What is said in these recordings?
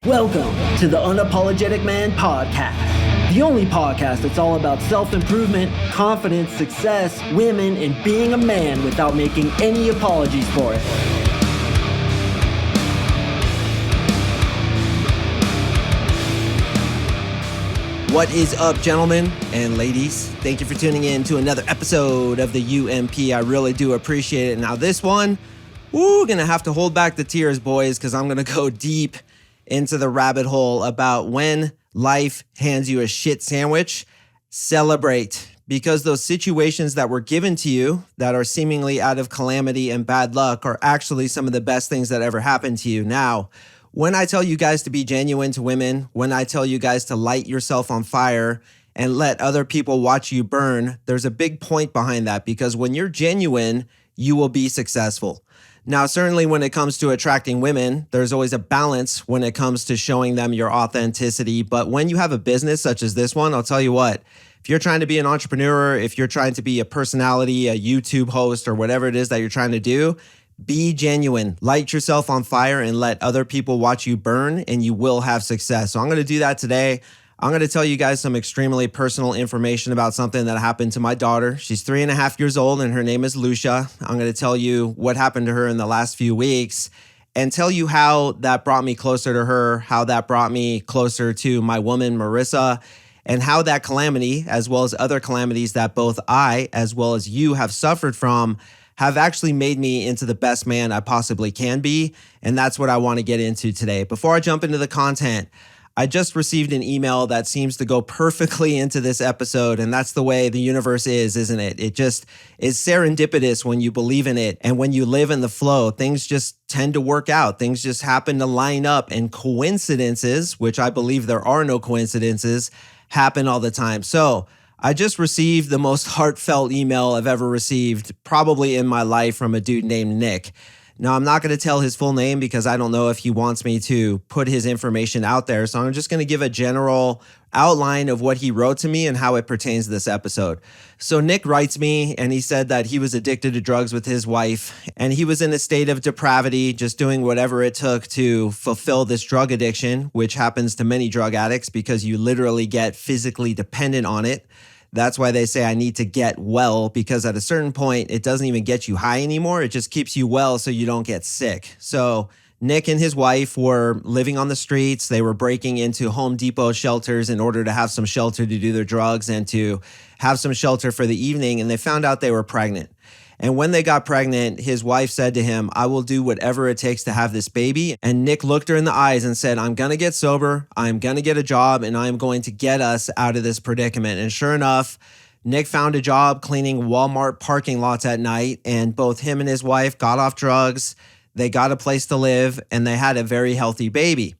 Welcome to the Unapologetic Man Podcast, the only podcast that's all about self-improvement, confidence, success, women, and being a man without making any apologies for it. What is up, gentlemen and ladies? Thank you for tuning in to another episode of the UMP. I really do appreciate it. Now this one, gonna have to hold back the tears, boys, because I'm gonna go deep into the rabbit hole about when life hands you a shit sandwich. Celebrate, because those situations that were given to you that are seemingly out of calamity and bad luck are actually some of the best things that ever happened to you. Now, when I tell you guys to be genuine to women, when I tell you guys to light yourself on fire and let other people watch you burn, there's a big point behind that, because when you're genuine, you will be successful. Now, certainly when it comes to attracting women, there's always a balance when it comes to showing them your authenticity. But when you have a business such as this one, I'll tell you what, if you're trying to be an entrepreneur, if you're trying to be a personality, a YouTube host, or whatever it is that you're trying to do, be genuine, light yourself on fire and let other people watch you burn, and you will have success. So I'm going to do that today. I'm going to tell you guys some extremely personal information about something that happened to my daughter. She's 3.5 years old and her name is Lucia. I'm going to tell you what happened to her in the last few weeks and tell you how that brought me closer to her, how that brought me closer to my woman, Marissa, and how that calamity, as well as other calamities that both I, as well as you, have suffered from, have actually made me into the best man I possibly can be. And that's what I want to get into today. Before I jump into the content, I just received an email that seems to go perfectly into this episode, and that's the way the universe is, isn't it? It just is serendipitous when you believe in it, and when you live in the flow, things just tend to work out. Things just happen to line up, and coincidences, which I believe there are no coincidences, happen all the time. So I just received the most heartfelt email I've ever received, probably in my life, from a dude named Nick. Now, I'm not going to tell his full name because I don't know if he wants me to put his information out there. So I'm just going to give a general outline of what he wrote to me and how it pertains to this episode. So Nick writes me, and he said that he was addicted to drugs with his wife, and he was in a state of depravity, just doing whatever it took to fulfill this drug addiction, which happens to many drug addicts because you literally get physically dependent on it. That's why they say I need to get well, because at a certain point, it doesn't even get you high anymore. It just keeps you well so you don't get sick. So Nick and his wife were living on the streets. They were breaking into Home Depot shelters in order to have some shelter to do their drugs and to have some shelter for the evening. And they found out they were pregnant. And when they got pregnant, his wife said to him, "I will do whatever it takes to have this baby." And Nick looked her in the eyes and said, "I'm going to get sober. I'm going to get a job, and I'm going to get us out of this predicament." And sure enough, Nick found a job cleaning Walmart parking lots at night, and both him and his wife got off drugs. They got a place to live, and they had a very healthy baby.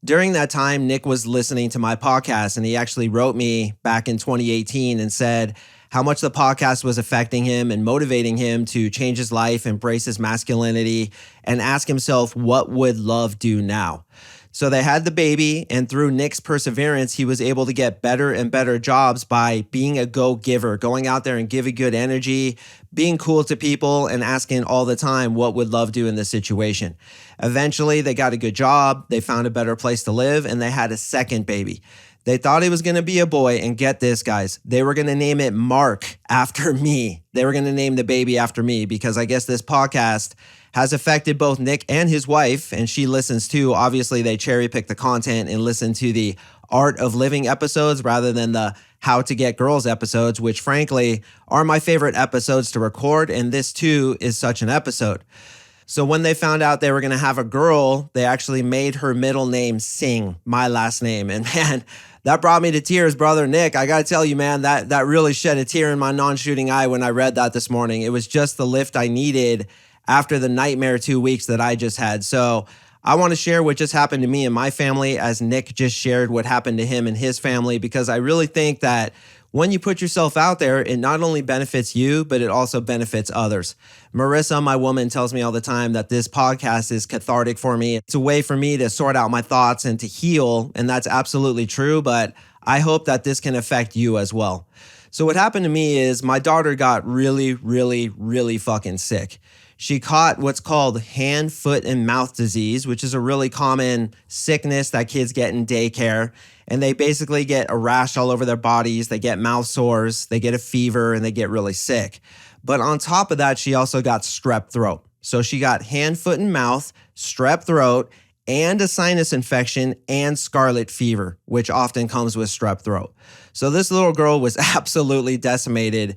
During that time, Nick was listening to my podcast, and he actually wrote me back in 2018 and said how much the podcast was affecting him and motivating him to change his life, embrace his masculinity, and ask himself, what would love do now? So they had the baby, and through Nick's perseverance, he was able to get better and better jobs by being a go-giver, going out there and giving good energy, being cool to people, and asking all the time, what would love do in this situation? Eventually, they got a good job, they found a better place to live, and they had a second baby. They thought it was going to be a boy, and get this, guys, they were going to name it Mark after me. They were going to name the baby after me because I guess this podcast has affected both Nick and his wife, and she listens too. Obviously, they cherry pick the content and listen to the Art of Living episodes rather than the How to Get Girls episodes, which frankly are my favorite episodes to record, and this too is such an episode. So when they found out they were going to have a girl, they actually made her middle name Sing, my last name. And man, that brought me to tears, brother Nick. I got to tell you, man, that really shed a tear in my non-shooting eye when I read that this morning. It was just the lift I needed after the nightmare 2 weeks that I just had. So I want to share what just happened to me and my family as Nick just shared what happened to him and his family, because I really think that when you put yourself out there, it not only benefits you, but it also benefits others. Marissa, my woman, tells me all the time that this podcast is cathartic for me. It's a way for me to sort out my thoughts and to heal, and that's absolutely true, but I hope that this can affect you as well. So what happened to me is my daughter got really fucking sick. She caught what's called hand, foot, and mouth disease, which is a really common sickness that kids get in daycare. And they basically get a rash all over their bodies. They get mouth sores, they get a fever, and they get really sick. But on top of that, she also got strep throat. So she got hand, foot, and mouth, strep throat, and a sinus infection and scarlet fever, which often comes with strep throat. So this little girl was absolutely decimated.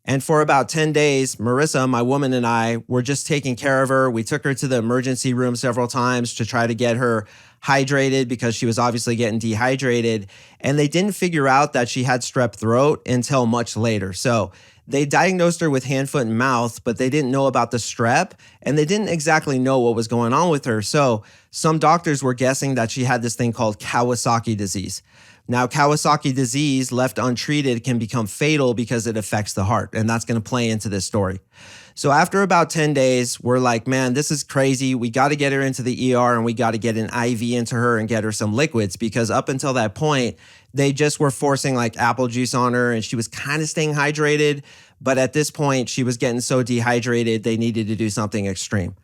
And for about 10 days, Marissa, my woman, and I were just taking care of her. We took her to the emergency room several times to try to get her hydrated because she was obviously getting dehydrated. And they didn't figure out that she had strep throat until much later. So they diagnosed her with hand, foot, and mouth, but they didn't know about the strep, and they didn't exactly know what was going on with her. So some doctors were guessing that she had this thing called Kawasaki disease. Now, Kawasaki disease, left untreated, can become fatal because it affects the heart, and that's going to play into this story. So after about 10 days, we're like, man, this is crazy. We got to get her into the ER, and we got to get an IV into her and get her some liquids, because up until that point, they just were forcing like apple juice on her, and she was kind of staying hydrated. But at this point, she was getting so dehydrated, they needed to do something extreme.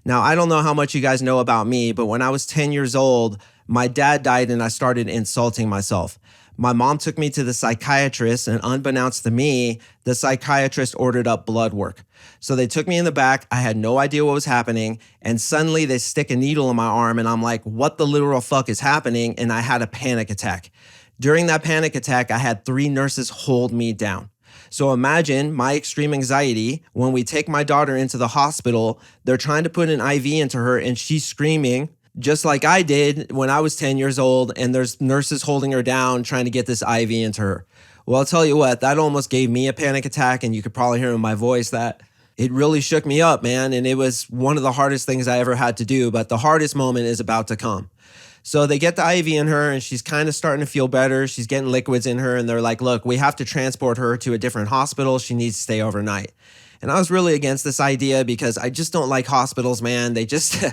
Now, I don't know how much you guys know about me, but when I was 10 years old, my dad died and I started insulting myself. My mom took me to the psychiatrist, and unbeknownst to me, the psychiatrist ordered up blood work. So they took me in the back. I had no idea what was happening. And suddenly they stick a needle in my arm and I'm like, what the literal fuck is happening? And I had a panic attack. During that panic attack, I had 3 nurses hold me down. So imagine my extreme anxiety when we take my daughter into the hospital. They're trying to put an IV into her and she's screaming just like I did when I was 10 years old, and there's nurses holding her down trying to get this IV into her. Well, I'll tell you what, that almost gave me a panic attack, and you could probably hear in my voice that it really shook me up, man, and it was one of the hardest things I ever had to do, but the hardest moment is about to come. So they get the IV in her, and she's kind of starting to feel better. She's getting liquids in her, and they're like, look, we have to transport her to a different hospital. She needs to stay overnight. And I was really against this idea because I just don't like hospitals, man. They just,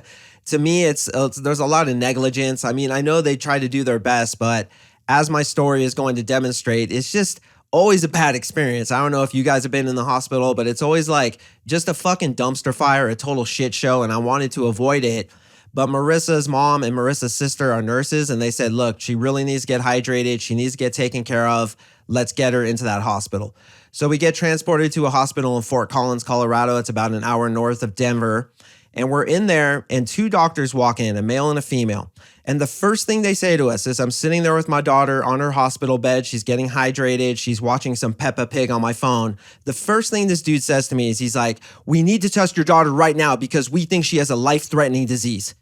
to me, there's a lot of negligence. I mean, I know they try to do their best, but as my story is going to demonstrate, it's just always a bad experience. I don't know if you guys have been in the hospital, but it's always like just a fucking dumpster fire, a total shit show, and I wanted to avoid it. But Marissa's mom and Marissa's sister are nurses, and they said, look, she really needs to get hydrated. She needs to get taken care of. Let's get her into that hospital. So we get transported to a hospital in Fort Collins, Colorado. It's about an hour north of Denver. And we're in there, and 2 doctors walk in, a male and a female. And the first thing they say to us is, I'm sitting there with my daughter on her hospital bed. She's getting hydrated. She's watching some Peppa Pig on my phone. The first thing this dude says to me is, he's like, we need to test your daughter right now because we think she has a life-threatening disease.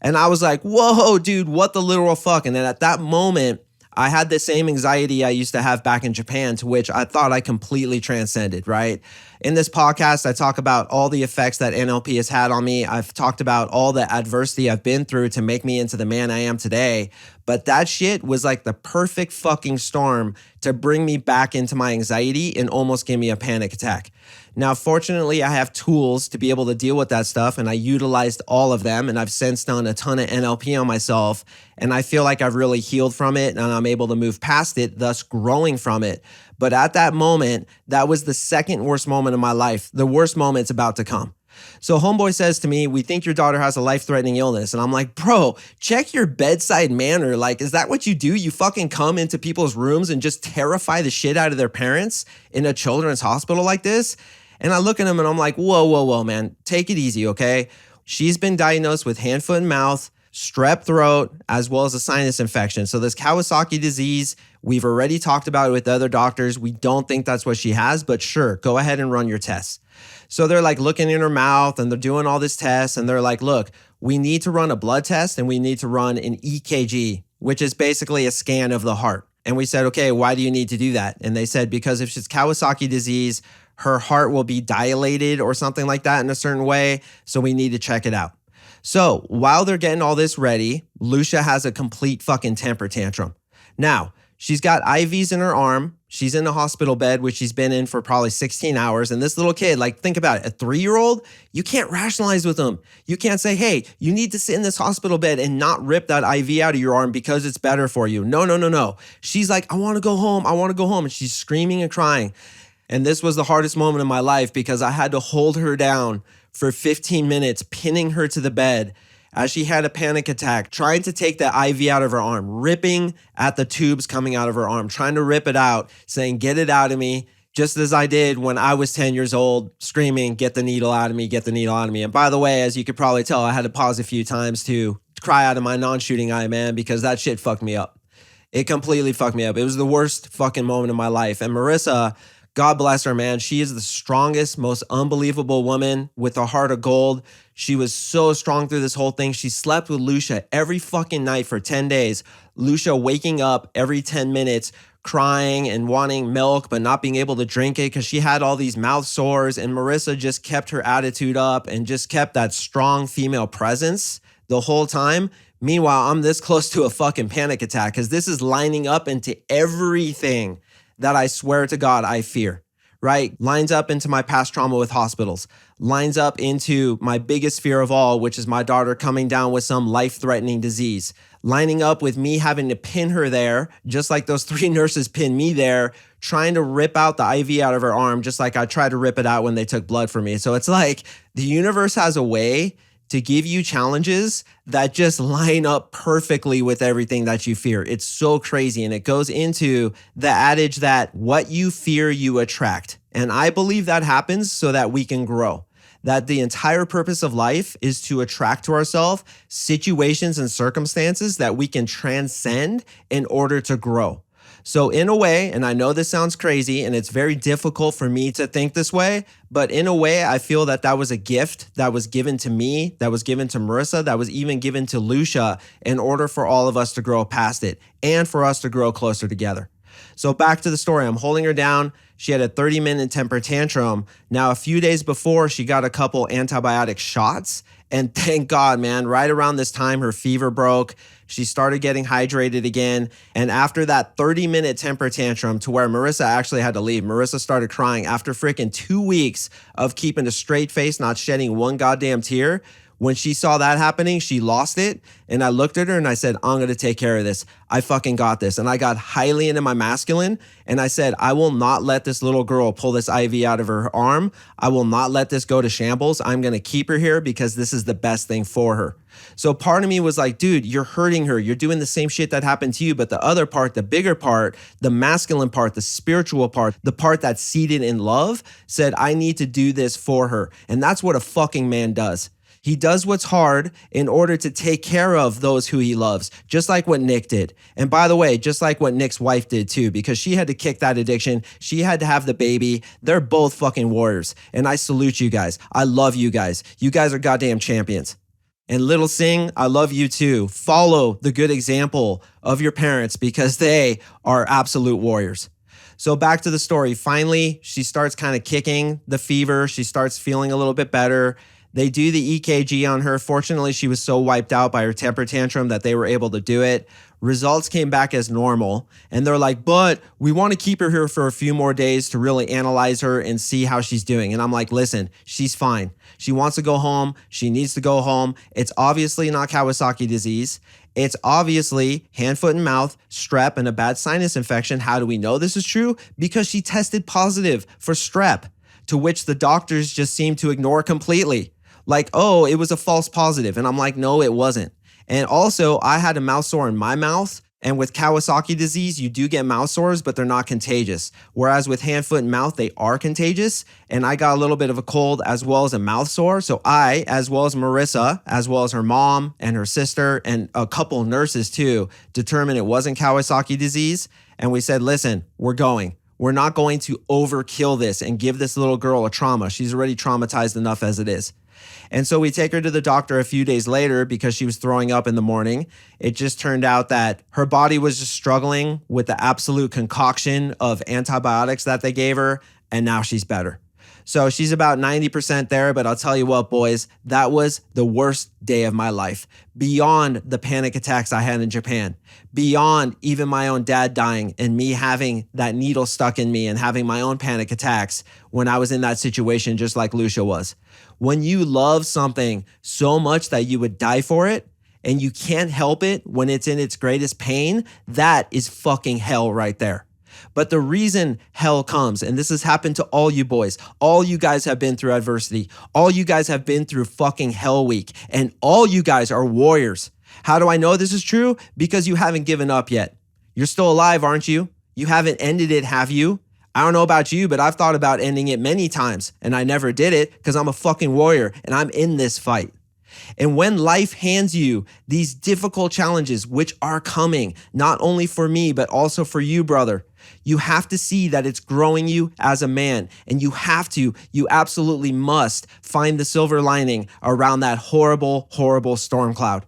And I was like, whoa, dude, what the literal fuck? And then at that moment, I had the same anxiety I used to have back in Japan, to which I thought I completely transcended, right? In this podcast, I talk about all the effects that NLP has had on me. I've talked about all the adversity I've been through to make me into the man I am today. But that shit was like the perfect fucking storm to bring me back into my anxiety and almost give me a panic attack. Now, fortunately, I have tools to be able to deal with that stuff, and I utilized all of them, and I've since done a ton of NLP on myself, and I feel like I've really healed from it, and I'm able to move past it, thus growing from it. But at that moment, that was the second worst moment of my life. The worst moment's about to come. So homeboy says to me, we think your daughter has a life-threatening illness. And I'm like, bro, check your bedside manner. Like, is that what you do? You fucking come into people's rooms and just terrify the shit out of their parents in a children's hospital like this? And I look at him and I'm like, whoa, man, take it easy, okay? She's been diagnosed with hand, foot, and mouth, strep throat, as well as a sinus infection. So this Kawasaki disease, we've already talked about it with other doctors. We don't think that's what she has, but sure, go ahead and run your tests. So they're like looking in her mouth and they're doing all this tests, and they're like, look, we need to run a blood test and we need to run an EKG, which is basically a scan of the heart. And we said, okay, why do you need to do that? And they said, because if she's Kawasaki disease, her heart will be dilated or something like that in a certain way. So we need to check it out. So while they're getting all this ready, Lucia has a complete fucking temper tantrum. Now, she's got IVs in her arm. She's in a hospital bed, which she's been in for probably 16 hours. And this little kid, like, think about it, a 3-year-old, you can't rationalize with them. You can't say, hey, you need to sit in this hospital bed and not rip that IV out of your arm because it's better for you. No. She's like, I want to go home. And she's screaming and crying. And this was the hardest moment of my life because I had to hold her down for 15 minutes, pinning her to the bed as she had a panic attack, trying to take the IV out of her arm, ripping at the tubes coming out of her arm, trying to rip it out, saying, get it out of me, just as I did when I was 10 years old, screaming, get the needle out of me, get the needle out of me. And by the way, as you could probably tell, I had to pause a few times to cry out of my non-shooting eye, man, because that shit fucked me up. It completely fucked me up. It was the worst fucking moment of my life. And Marissa, God bless her, man. She is the strongest, most unbelievable woman with a heart of gold. She was so strong through this whole thing. She slept with Lucia every fucking night for 10 days. Lucia waking up every 10 minutes, crying and wanting milk, but not being able to drink it because she had all these mouth sores. And Marissa just kept her attitude up and just kept that strong female presence the whole time. Meanwhile, I'm this close to a fucking panic attack because this is lining up into everything that I swear to God I fear, right? Lines up into my past trauma with hospitals, lines up into my biggest fear of all, which is my daughter coming down with some life-threatening disease, lining up with me having to pin her there, just like those 3 nurses pinned me there, trying to rip out the IV out of her arm, just like I tried to rip it out when they took blood from me. So it's like the universe has a way to give you challenges that just line up perfectly with everything that you fear. It's so crazy. And it goes into the adage that what you fear, you attract. And I believe that happens so that we can grow. That the entire purpose of life is to attract to ourselves situations and circumstances that we can transcend in order to grow. So in a way, and I know this sounds crazy and it's very difficult for me to think this way, but in a way, I feel that that was a gift that was given to me, that was given to Marissa, that was even given to Lucia in order for all of us to grow past it and for us to grow closer together. So back to the story, I'm holding her down. She had a 30-minute temper tantrum. Now, a few days before, she got a couple antibiotic shots. And thank God, man, right around this time, her fever broke. She started getting hydrated again. And after that 30-minute temper tantrum to where Marissa actually had to leave, Marissa started crying after freaking 2 weeks of keeping a straight face, not shedding one goddamn tear. When she saw that happening, she lost it. And I looked at her and I said, I'm going to take care of this. I fucking got this. And I got highly into my masculine. And I said, I will not let this little girl pull this IV out of her arm. I will not let this go to shambles. I'm going to keep her here because this is the best thing for her. So part of me was like, dude, you're hurting her. You're doing the same shit that happened to you. But the other part, the bigger part, the masculine part, the spiritual part, the part that's seated in love said, I need to do this for her. And that's what a fucking man does. He does what's hard in order to take care of those who he loves, just like what Nick did. And by the way, just like what Nick's wife did too, because she had to kick that addiction. She had to have the baby. They're both fucking warriors. And I salute you guys. I love you guys. You guys are goddamn champions. And Little Sing, I love you too. Follow the good example of your parents because they are absolute warriors. So back to the story. Finally, she starts kind of kicking the fever. She starts feeling a little bit better. They do the EKG on her. Fortunately, she was so wiped out by her temper tantrum that they were able to do it. Results came back as normal. And they're like, but we want to keep her here for a few more days to really analyze her and see how she's doing. And I'm like, listen, she's fine. She wants to go home. She needs to go home. It's obviously not Kawasaki disease. It's obviously hand, foot, and mouth, strep, and a bad sinus infection. How do we know this is true? Because she tested positive for strep, to which the doctors just seem to ignore completely. Like, oh, it was a false positive. And I'm like, no, it wasn't. And also, I had a mouth sore in my mouth. And with Kawasaki disease, you do get mouth sores, but they're not contagious. Whereas with hand, foot, and mouth, they are contagious. And I got a little bit of a cold as well as a mouth sore. So I, as well as Marissa, as well as her mom and her sister and a couple nurses too, determined it wasn't Kawasaki disease. And we said, listen, we're going. We're not going to overkill this and give this little girl a trauma. She's already traumatized enough as it is. And so we take her to the doctor a few days later because she was throwing up in the morning. It just turned out that her body was just struggling with the absolute concoction of antibiotics that they gave her, and now she's better. So she's about 90% there, but I'll tell you what, boys, that was the worst day of my life. Beyond the panic attacks I had in Japan, beyond even my own dad dying and me having that needle stuck in me and having my own panic attacks when I was in that situation, just like Lucia was. When you love something so much that you would die for it and you can't help it when it's in its greatest pain, that is fucking hell right there. But the reason hell comes, and this has happened to all you boys, all you guys have been through adversity, all you guys have been through fucking hell week, and all you guys are warriors. How do I know this is true? Because you haven't given up yet. You're still alive, aren't you? You haven't ended it, have you? I don't know about you, but I've thought about ending it many times, and I never did it because I'm a fucking warrior and I'm in this fight. And when life hands you these difficult challenges, which are coming, not only for me, but also for you, brother, you have to see that it's growing you as a man. And you absolutely must find the silver lining around that horrible, horrible storm cloud.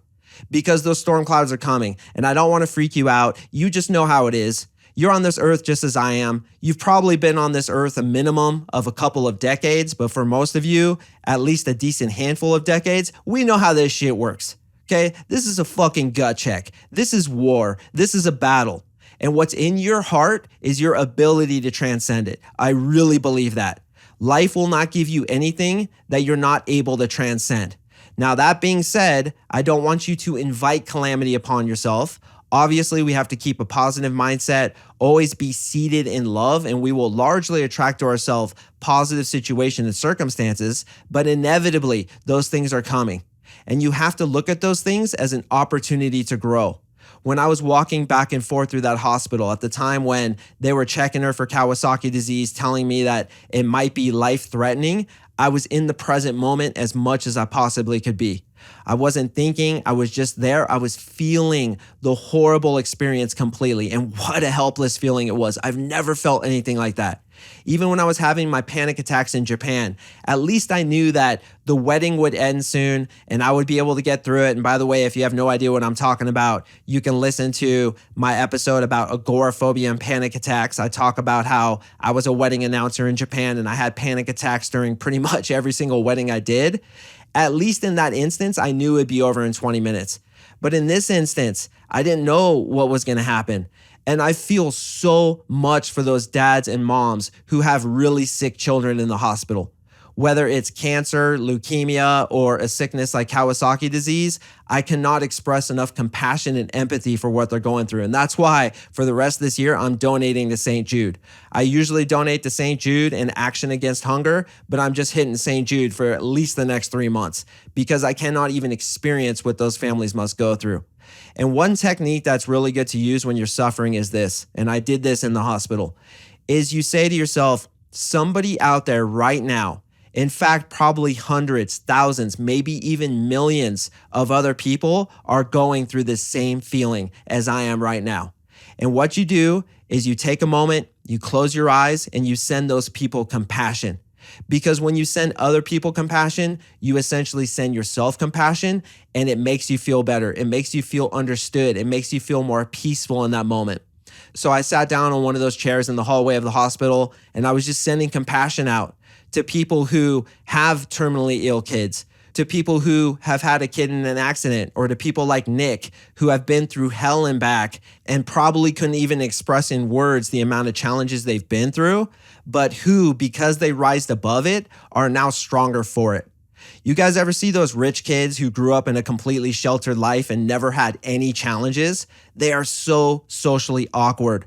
Because those storm clouds are coming. And I don't want to freak you out. You just know how it is. You're on this earth just as I am. You've probably been on this earth a minimum of a couple of decades, but for most of you, at least a decent handful of decades, we know how this shit works. Okay? This is a fucking gut check. This is war. This is a battle. And what's in your heart is your ability to transcend it. I really believe that. Life will not give you anything that you're not able to transcend. Now, that being said, I don't want you to invite calamity upon yourself. Obviously, we have to keep a positive mindset, always be seated in love, and we will largely attract to ourselves positive situations and circumstances, but inevitably, those things are coming. And you have to look at those things as an opportunity to grow. When I was walking back and forth through that hospital at the time when they were checking her for Kawasaki disease, telling me that it might be life-threatening, I was in the present moment as much as I possibly could be. I wasn't thinking, I was just there. I was feeling the horrible experience completely. And what a helpless feeling it was. I've never felt anything like that. Even when I was having my panic attacks in Japan, at least I knew that the wedding would end soon and I would be able to get through it. And by the way, if you have no idea what I'm talking about, you can listen to my episode about agoraphobia and panic attacks. I talk about how I was a wedding announcer in Japan and I had panic attacks during pretty much every single wedding I did. At least in that instance, I knew it'd be over in 20 minutes. But in this instance, I didn't know what was going to happen. And I feel so much for those dads and moms who have really sick children in the hospital. Whether it's cancer, leukemia, or a sickness like Kawasaki disease, I cannot express enough compassion and empathy for what they're going through. And that's why for the rest of this year, I'm donating to St. Jude. I usually donate to St. Jude and Action Against Hunger, but I'm just hitting St. Jude for at least the next 3 months because I cannot even experience what those families must go through. And one technique that's really good to use when you're suffering is this, and I did this in the hospital, is you say to yourself, somebody out there right now, in fact, probably hundreds, thousands, maybe even millions of other people are going through the same feeling as I am right now. And what you do is you take a moment, you close your eyes, and you send those people compassion. Because when you send other people compassion, you essentially send yourself compassion, and it makes you feel better. It makes you feel understood. It makes you feel more peaceful in that moment. So I sat down on one of those chairs in the hallway of the hospital, and I was just sending compassion out to people who have terminally ill kids, to people who have had a kid in an accident, or to people like Nick who have been through hell and back and probably couldn't even express in words the amount of challenges they've been through, but who, because they rised above it, are now stronger for it. You guys ever see those rich kids who grew up in a completely sheltered life and never had any challenges? They are so socially awkward.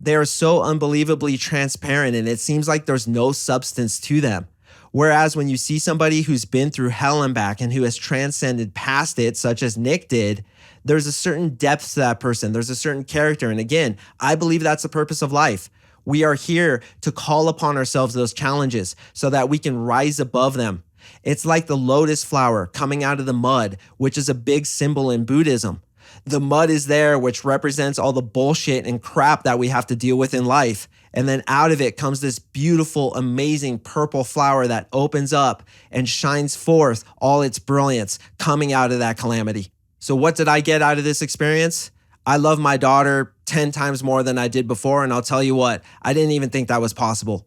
They are so unbelievably transparent, and it seems like there's no substance to them. Whereas when you see somebody who's been through hell and back and who has transcended past it, such as Nick did, there's a certain depth to that person. There's a certain character. And again, I believe that's the purpose of life. We are here to call upon ourselves those challenges so that we can rise above them. It's like the lotus flower coming out of the mud, which is a big symbol in Buddhism. The mud is there, which represents all the bullshit and crap that we have to deal with in life. And then out of it comes this beautiful, amazing purple flower that opens up and shines forth all its brilliance coming out of that calamity. So what did I get out of this experience? I love my daughter 10 times more than I did before. And I'll tell you what, I didn't even think that was possible.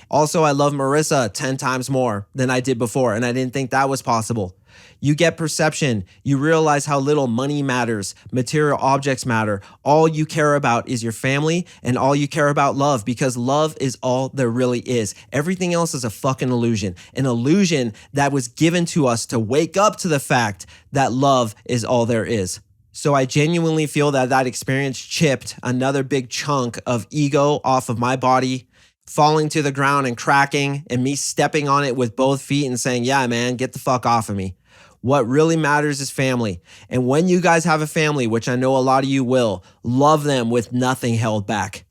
Also, I love Marissa 10 times more than I did before. And I didn't think that was possible. You get perception. You realize how little money matters. Material objects matter. All you care about is your family, and all you care about love, because love is all there really is. Everything else is a fucking illusion. An illusion that was given to us to wake up to the fact that love is all there is. So I genuinely feel that that experience chipped another big chunk of ego off of my body, falling to the ground and cracking, and me stepping on it with both feet and saying, yeah, man, get the fuck off of me. What really matters is family. And when you guys have a family, which I know a lot of you will, love them with nothing held back.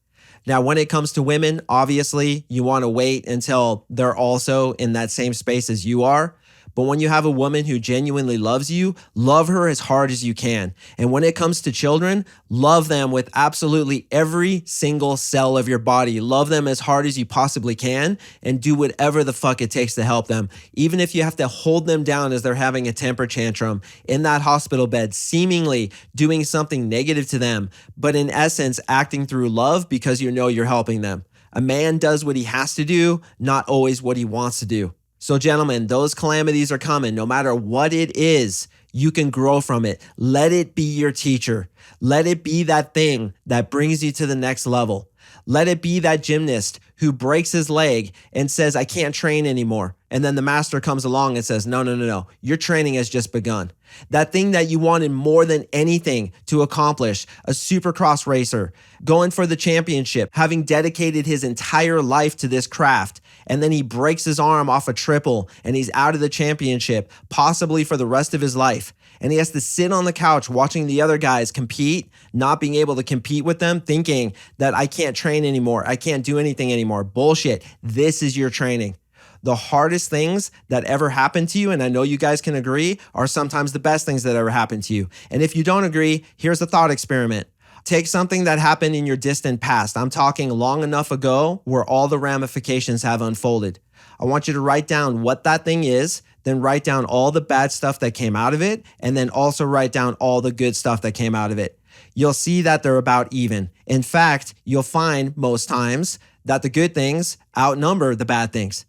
Now, when it comes to women, obviously, you want to wait until they're also in that same space as you are. But when you have a woman who genuinely loves you, love her as hard as you can. And when it comes to children, love them with absolutely every single cell of your body. Love them as hard as you possibly can and do whatever the fuck it takes to help them. Even if you have to hold them down as they're having a temper tantrum in that hospital bed, seemingly doing something negative to them, but in essence, acting through love because you know you're helping them. A man does what he has to do, not always what he wants to do. So gentlemen, those calamities are coming. No matter what it is, you can grow from it. Let it be your teacher. Let it be that thing that brings you to the next level. Let it be that gymnast who breaks his leg and says, I can't train anymore. And then the master comes along and says, no. Your training has just begun. That thing that you wanted more than anything to accomplish, a supercross racer, going for the championship, having dedicated his entire life to this craft, and then he breaks his arm off a triple and he's out of the championship, possibly for the rest of his life. And he has to sit on the couch watching the other guys compete, not being able to compete with them, thinking that I can't train anymore. I can't do anything anymore. Bullshit. This is your training. The hardest things that ever happened to you, and I know you guys can agree, are sometimes the best things that ever happened to you. And if you don't agree, here's a thought experiment. Take something that happened in your distant past. I'm talking long enough ago where all the ramifications have unfolded. I want you to write down what that thing is, then write down all the bad stuff that came out of it, and then also write down all the good stuff that came out of it. You'll see that they're about even. In fact, you'll find most times that the good things outnumber the bad things.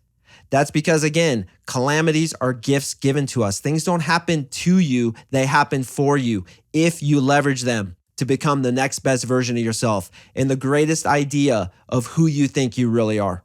That's because, again, calamities are gifts given to us. Things don't happen to you, they happen for you if you leverage them to become the next best version of yourself and the greatest idea of who you think you really are.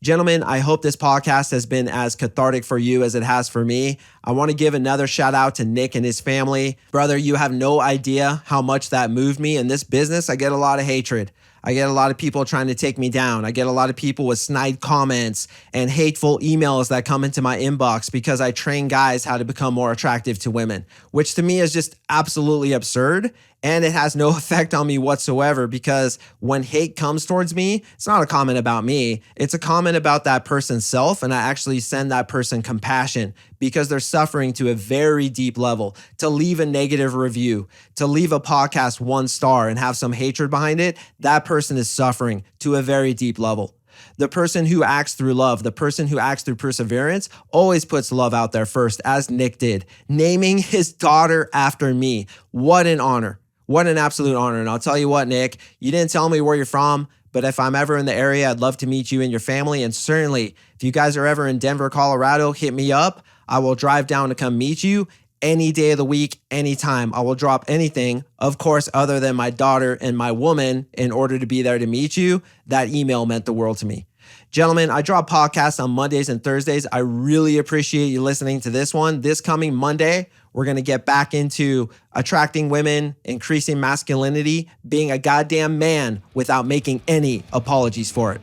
Gentlemen, I hope this podcast has been as cathartic for you as it has for me. I want to give another shout out to Nick and his family. Brother, you have no idea how much that moved me. In this business, I get a lot of hatred. I get a lot of people trying to take me down. I get a lot of people with snide comments and hateful emails that come into my inbox because I train guys how to become more attractive to women, which to me is just absolutely absurd. And it has no effect on me whatsoever because when hate comes towards me, it's not a comment about me. It's a comment about that person's self. And I actually send that person compassion because they're suffering to a very deep level. To leave a negative review, to leave a podcast 1 star and have some hatred behind it, that person is suffering to a very deep level. The person who acts through love, the person who acts through perseverance, always puts love out there first, as Nick did, naming his daughter after me. What an honor. What an absolute honor. And I'll tell you what, Nick, you didn't tell me where you're from, but if I'm ever in the area, I'd love to meet you and your family. And certainly, if you guys are ever in Denver, Colorado, hit me up. I will drive down to come meet you any day of the week, anytime. I will drop anything, of course, other than my daughter and my woman in order to be there to meet you. That email meant the world to me. Gentlemen, I drop podcasts on Mondays and Thursdays. I really appreciate you listening to this one. This coming Monday, we're going to get back into attracting women, increasing masculinity, being a goddamn man without making any apologies for it.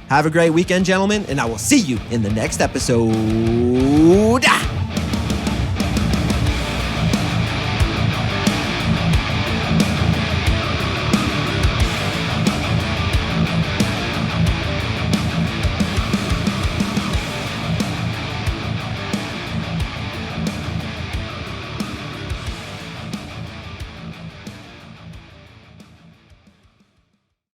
Have a great weekend, gentlemen, and I will see you in the next episode.